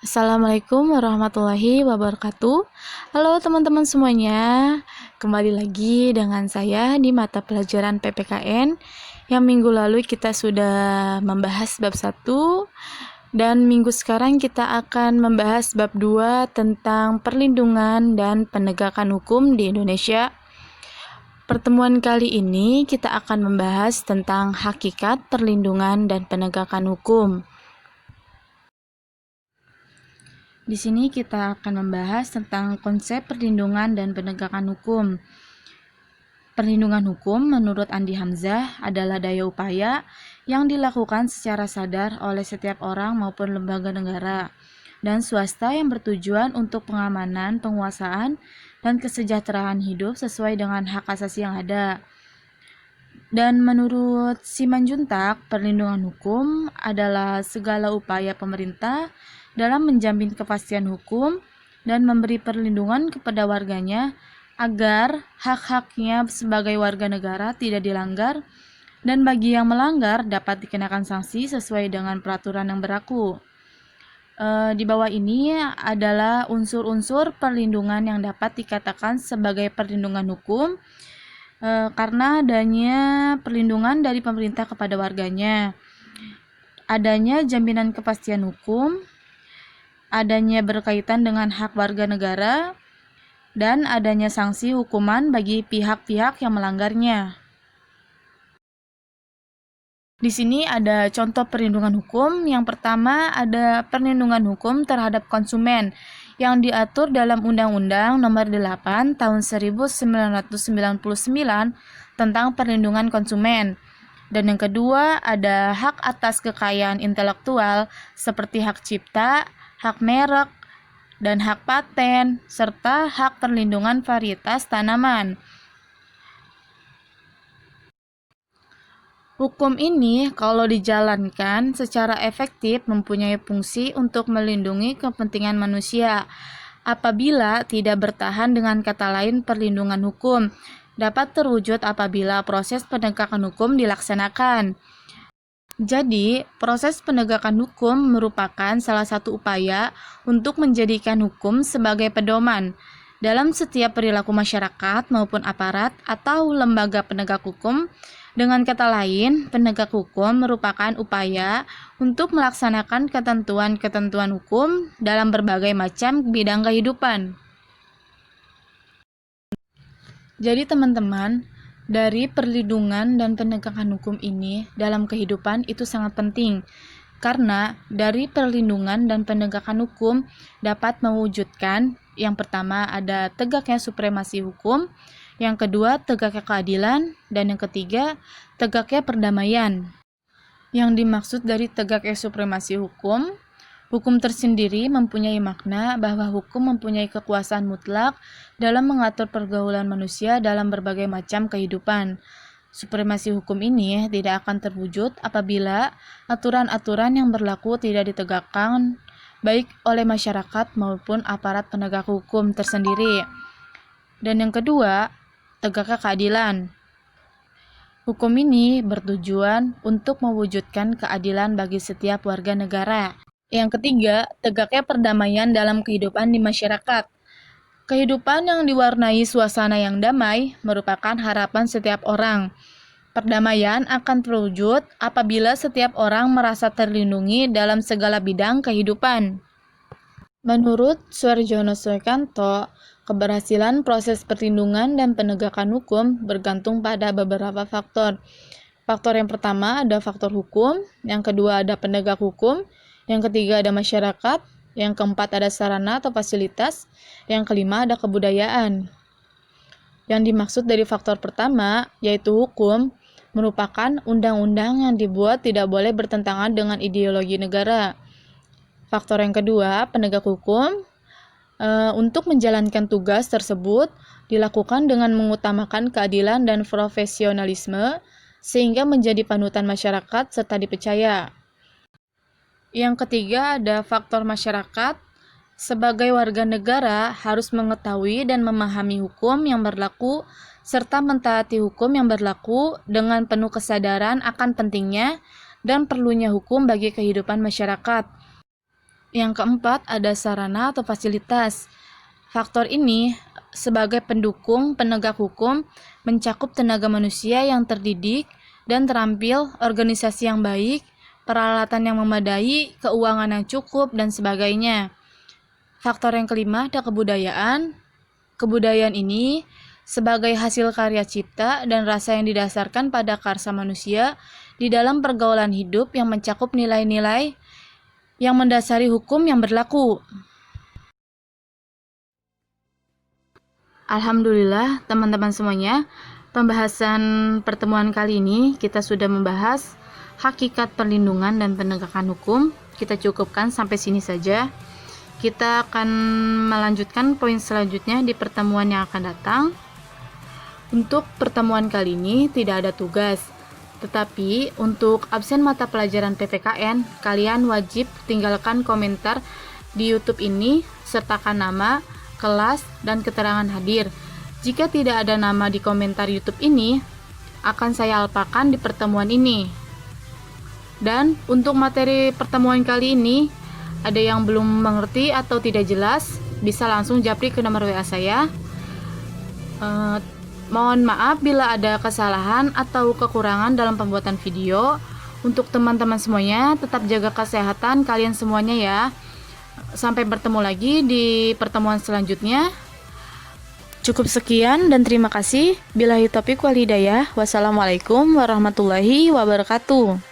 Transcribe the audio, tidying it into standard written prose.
Assalamualaikum warahmatullahi wabarakatuh. Halo teman-teman semuanya, kembali lagi dengan saya di mata pelajaran PPKN. Yang minggu lalu kita sudah membahas bab 1 dan minggu sekarang kita akan membahas bab 2 tentang perlindungan dan penegakan hukum di Indonesia. Pertemuan kali ini kita akan membahas tentang hakikat perlindungan dan penegakan hukum. Di sini kita akan membahas tentang konsep perlindungan dan penegakan hukum. Perlindungan hukum menurut Andi Hamzah adalah daya upaya yang dilakukan secara sadar oleh setiap orang maupun lembaga negara dan swasta yang bertujuan untuk pengamanan, penguasaan, dan kesejahteraan hidup sesuai dengan hak asasi yang ada. Dan menurut Simanjuntak, perlindungan hukum adalah segala upaya pemerintah dalam menjamin kepastian hukum dan memberi perlindungan kepada warganya agar hak-haknya sebagai warga negara tidak dilanggar dan bagi yang melanggar dapat dikenakan sanksi sesuai dengan peraturan yang berlaku. Di bawah ini adalah unsur-unsur perlindungan yang dapat dikatakan sebagai perlindungan hukum karena adanya perlindungan dari pemerintah kepada warganya, adanya jaminan kepastian hukum, adanya berkaitan dengan hak warga negara, dan adanya sanksi hukuman bagi pihak-pihak yang melanggarnya. Di sini ada contoh perlindungan hukum. Yang pertama ada perlindungan hukum terhadap konsumen yang diatur dalam Undang-Undang Nomor 8 Tahun 1999 tentang perlindungan konsumen. Dan yang kedua ada hak atas kekayaan intelektual seperti hak cipta, hak merek, dan hak paten, serta hak perlindungan varietas tanaman. Hukum ini kalau dijalankan secara efektif mempunyai fungsi untuk melindungi kepentingan manusia. Apabila tidak bertahan, dengan kata lain perlindungan hukum dapat terwujud apabila proses penegakan hukum dilaksanakan. Jadi, proses penegakan hukum merupakan salah satu upaya untuk menjadikan hukum sebagai pedoman dalam setiap perilaku masyarakat maupun aparat atau lembaga penegak hukum. Dengan kata lain, penegak hukum merupakan upaya untuk melaksanakan ketentuan-ketentuan hukum dalam berbagai macam bidang kehidupan. Jadi teman-teman, dari perlindungan dan penegakan hukum ini dalam kehidupan itu sangat penting, karena dari perlindungan dan penegakan hukum dapat mewujudkan yang pertama ada tegaknya supremasi hukum, yang kedua tegaknya keadilan, dan yang ketiga tegaknya perdamaian. Yang dimaksud dari tegaknya supremasi hukum, hukum tersendiri mempunyai makna bahwa hukum mempunyai kekuasaan mutlak dalam mengatur pergaulan manusia dalam berbagai macam kehidupan. Supremasi hukum ini tidak akan terwujud apabila aturan-aturan yang berlaku tidak ditegakkan baik oleh masyarakat maupun aparat penegak hukum tersendiri. Dan yang kedua, tegaknya keadilan. Hukum ini bertujuan untuk mewujudkan keadilan bagi setiap warga negara. Yang ketiga, tegaknya perdamaian dalam kehidupan di masyarakat. Kehidupan yang diwarnai suasana yang damai merupakan harapan setiap orang. Perdamaian akan terwujud apabila setiap orang merasa terlindungi dalam segala bidang kehidupan. Menurut Suarjono Suekanto, keberhasilan proses perlindungan dan penegakan hukum bergantung pada beberapa faktor. Faktor yang pertama ada faktor hukum, yang kedua ada penegak hukum, yang ketiga ada masyarakat, yang keempat ada sarana atau fasilitas, yang kelima ada kebudayaan. Yang dimaksud dari faktor pertama, yaitu hukum, merupakan undang-undang yang dibuat tidak boleh bertentangan dengan ideologi negara. Faktor yang kedua, penegak hukum, untuk menjalankan tugas tersebut dilakukan dengan mengutamakan keadilan dan profesionalisme sehingga menjadi panutan masyarakat serta dipercaya. Yang ketiga ada faktor masyarakat. Sebagai warga negara harus mengetahui dan memahami hukum yang berlaku serta mentaati hukum yang berlaku dengan penuh kesadaran akan pentingnya dan perlunya hukum bagi kehidupan masyarakat. Yang keempat, ada sarana atau fasilitas. Faktor ini sebagai pendukung penegak hukum mencakup tenaga manusia yang terdidik dan terampil, organisasi yang baik, peralatan yang memadai, keuangan yang cukup, dan sebagainya. Faktor yang kelima, ada kebudayaan. Kebudayaan ini sebagai hasil karya cipta dan rasa yang didasarkan pada karsa manusia di dalam pergaulan hidup yang mencakup nilai-nilai yang mendasari hukum yang berlaku. Alhamdulillah, teman-teman semuanya, pembahasan pertemuan kali ini kita sudah membahas hakikat perlindungan dan penegakan hukum. Kita cukupkan sampai sini saja. Kita akan melanjutkan poin selanjutnya di pertemuan yang akan datang. Untuk pertemuan kali ini tidak ada tugas, tetapi untuk absen mata pelajaran PPKN, kalian wajib tinggalkan komentar di YouTube ini, sertakan nama, kelas, dan keterangan hadir. Jika tidak ada nama di komentar YouTube ini, akan saya alpakan di pertemuan ini. Dan untuk materi pertemuan kali ini, ada yang belum mengerti atau tidak jelas, bisa langsung japri ke nomor WA saya. Mohon maaf bila ada kesalahan atau kekurangan dalam pembuatan video. Untuk teman-teman semuanya, tetap jaga kesehatan kalian semuanya ya. Sampai bertemu lagi di pertemuan selanjutnya. Cukup sekian dan terima kasih. Billahi taufiq wal hidayah. Wassalamualaikum warahmatullahi wabarakatuh.